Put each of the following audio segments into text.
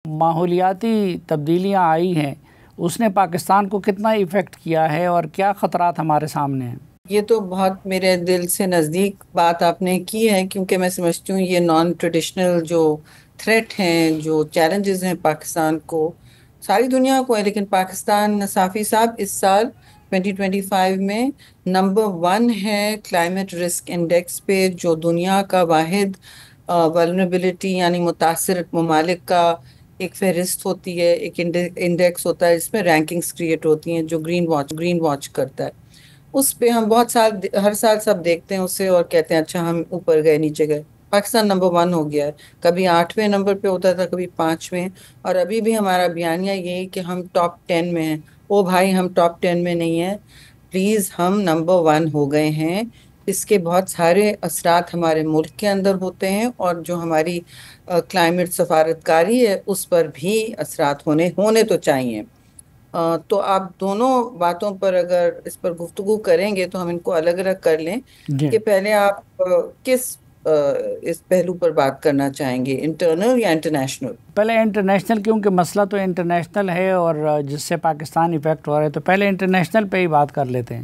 ماحولیاتی تبدیلیاں آئی ہیں اس نے پاکستان کو کتنا ایفیکٹ کیا ہے اور کیا خطرات ہمارے سامنے ہیں؟ یہ تو بہت میرے دل سے نزدیک بات آپ نے کی ہے، کیونکہ میں سمجھتی ہوں یہ نان ٹریڈیشنل جو تھریٹ ہیں، جو چیلنجز ہیں پاکستان کو، ساری دنیا کو ہے، لیکن پاکستان صافی صاحب اس سال 2025 میں نمبر 1 ہے کلائمیٹ رسک انڈیکس پہ، جو دنیا کا واحد ولنریبلٹی یعنی متاثر ممالک کا ایک فہرست ہوتی ہے، ایک انڈیکس ہوتا ہے جس میں رینکنگز کریٹ ہوتی ہیں، جو گرین واچ کرتا ہے۔ اس پہ ہم بہت سال ہر سال سب دیکھتے ہیں اسے اور کہتے ہیں اچھا ہم اوپر گئے نیچے گئے۔ پاکستان نمبر 1 ہو گیا ہے، کبھی 8ویں نمبر پہ ہوتا تھا، کبھی 5ویں، اور ابھی بھی ہمارا بیانیہ یہی کہ ہم ٹاپ 10 میں ہیں۔ او بھائی، ہم ٹاپ 10 میں نہیں ہیں، پلیز، ہم نمبر 1 ہو گئے ہیں۔ اس کے بہت سارے اثرات ہمارے ملک کے اندر ہوتے ہیں، اور جو ہماری کلائمیٹ سفارتکاری ہے اس پر بھی اثرات ہونے تو چاہیے۔ تو آپ دونوں باتوں پر اگر اس پر گفتگو کریں گے تو ہم ان کو الگ الگ کر لیں جی، کہ پہلے آپ کس اس پہلو پر بات کرنا چاہیں گے، انٹرنل یا انٹرنیشنل؟ پہلے انٹرنیشنل، کیونکہ مسئلہ تو انٹرنیشنل ہے اور جس سے پاکستان ایفیکٹ ہو رہا ہے، تو پہلے انٹرنیشنل پہ ہی بات کر لیتے ہیں۔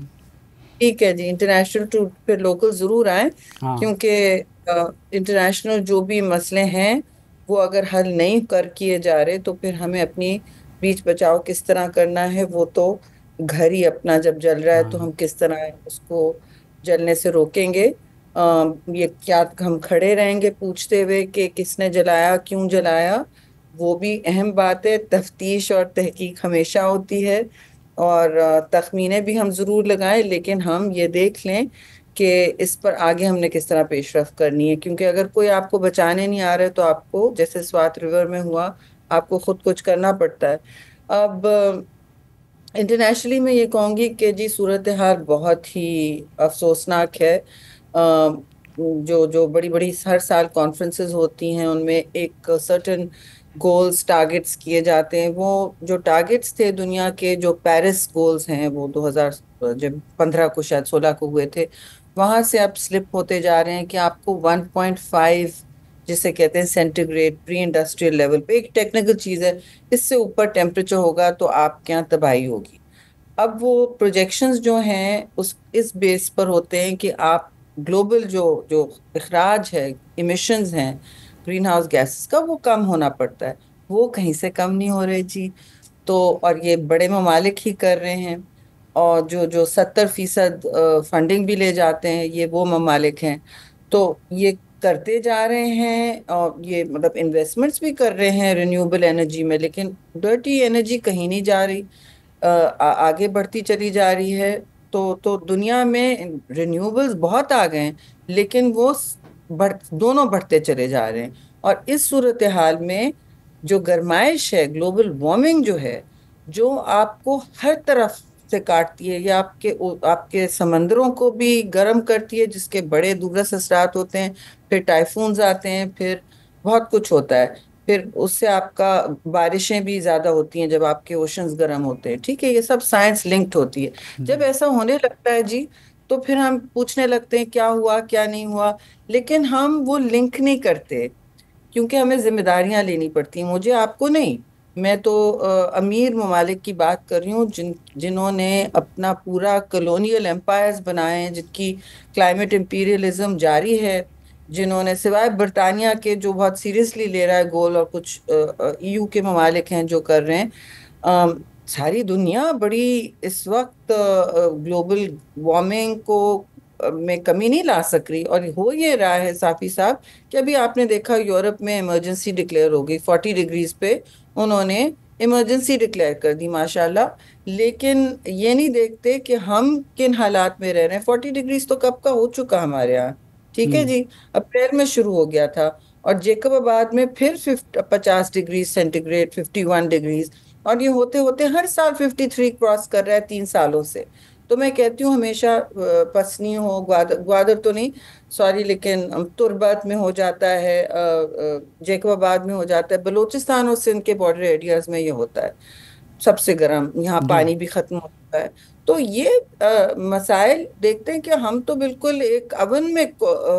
ٹھیک ہے جی، انٹرنیشنل ٹو پھر لوکل ضرور آئیں، ہاں، کیونکہ انٹرنیشنل جو بھی مسئلے ہیں وہ اگر حل نہیں کیے جا رہے تو پھر ہمیں اپنی بیچ بچاؤ کس طرح کرنا ہے، وہ تو گھر ہی اپنا جب جل رہا ہے ہاں، تو ہم کس طرح اس کو جلنے سے روکیں گے۔ یہ کیا ہم کھڑے رہیں گے پوچھتے ہوئے کہ کس نے جلایا، کیوں جلایا؟ وہ بھی اہم بات ہے، تفتیش اور تحقیق ہمیشہ ہوتی ہے، اور تخمینے بھی ہم ضرور لگائیں، لیکن ہم یہ دیکھ لیں کہ اس پر آگے ہم نے کس طرح پیش رفت کرنی ہے، کیونکہ اگر کوئی آپ کو بچانے نہیں آ رہے تو آپ کو، جیسے سوات ریور میں ہوا، آپ کو خود کچھ کرنا پڑتا ہے۔ اب انٹرنیشنلی میں یہ کہوں گی کہ جی صورتحال بہت ہی افسوسناک ہے۔ جو بڑی بڑی ہر سال کانفرنسز ہوتی ہیں ان میں ایک سرٹن گولز ٹارگٹس کیے جاتے ہیں، وہ جو ٹارگٹس تھے دنیا کے، جو پیرس گولز ہیں، وہ 2015 کو شاید 16 کو ہوئے تھے، وہاں سے اب سلپ ہوتے جا رہے ہیں کہ آپ کو 1.5 جسے کہتے ہیں سینٹی گریڈ پری انڈسٹریل لیول پہ، ایک ٹیکنیکل چیز ہے، اس سے اوپر ٹیمپریچر ہوگا تو آپ کے یہاں تباہی ہوگی۔ اب وہ پروجیکشنز جو ہیں اس بیس پر ہوتے ہیں کہ آپ گلوبل جو اخراج ہے، ایمیشنز ہیں گرین ہاؤس گیسز کا، وہ کم ہونا پڑتا ہے، وہ کہیں سے کم نہیں ہو رہے جی۔ تو اور یہ بڑے ممالک ہی کر رہے ہیں، اور جو 70% فنڈنگ بھی لے جاتے ہیں یہ وہ ممالک ہیں، تو یہ کرتے جا رہے ہیں، اور یہ مطلب انویسٹمنٹس بھی کر رہے ہیں رینیوبل انرجی میں، لیکن ڈرٹی انرجی کہیں نہیں جا رہی، آگے بڑھتی چلی جا رہی ہے۔ تو دنیا میں رینیوبلز بہت آ گئے ہیں، لیکن وہ دونوں بڑھتے چلے جا رہے ہیں، اور اس صورتحال میں جو گرمائش ہے، گلوبل وارمنگ جو ہے، جو آپ کو ہر طرف سے کاٹتی ہے، یہ آپ کے سمندروں کو بھی گرم کرتی ہے، جس کے بڑے دورس اثرات ہوتے ہیں، پھر ٹائفونز آتے ہیں، پھر بہت کچھ ہوتا ہے، پھر اس سے آپ کا بارشیں بھی زیادہ ہوتی ہیں جب آپ کے اوشنز گرم ہوتے ہیں، ٹھیک ہے، یہ سب سائنس لنکڈ ہوتی ہے۔ جی، جب ایسا ہونے لگتا ہے جی، تو پھر ہم پوچھنے لگتے ہیں کیا ہوا کیا نہیں ہوا، لیکن ہم وہ لنک نہیں کرتے، کیونکہ ہمیں ذمہ داریاں لینی پڑتی ہیں، مجھے آپ کو نہیں، میں تو امیر ممالک کی بات کر رہی ہوں، جنہوں نے اپنا پورا کلونیل ایمپائرز بنائے ہیں، جن کی کلائمیٹ امپیریلزم جاری ہے، جنہوں نے سوائے برطانیہ کے جو بہت سیریسلی لے رہا ہے گول، اور کچھ ای یو کے ممالک ہیں جو کر رہے ہیں، ساری دنیا بڑی اس وقت گلوبل وارمنگ کو میں کمی نہیں لا سک رہی، اور ہو یہ رہا ہے صافی صاحب کہ ابھی آپ نے دیکھا یورپ میں ایمرجنسی ڈکلیئر ہو گئی 40 ڈگریز پہ، انہوں نے ایمرجنسی ڈکلیئر کر دی ماشاءاللہ، لیکن یہ نہیں دیکھتے کہ ہم کن حالات میں رہ رہے ہیں۔ 40 ڈگریز تو کب کا ہو چکا ہمارے ہاں، ٹھیک ہے جی، اپریل میں شروع ہو گیا تھا، اور جیکب آباد میں پھر 50 ڈگری سینٹی گریڈ، 51 ڈگریز، اور یہ ہوتے ہوتے ہر سال 53 کراس کر رہا ہے 3 سالوں سے۔ تو میں کہتی ہوں ہمیشہ پسنی ہو، گوادر تو نہیں، سوری، لیکن تربت میں ہو جاتا ہے، جیکب آباد میں ہو جاتا ہے، بلوچستان اور سندھ کے بارڈر ایریاز میں یہ ہوتا ہے سب سے گرم، یہاں جی، پانی بھی ختم ہوتا ہے۔ تو یہ مسائل دیکھتے ہیں کہ ہم تو بالکل ایک اوون میں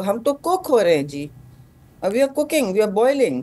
ہم تو کوک ہو رہے ہیں جی، we are cooking, we are boiling,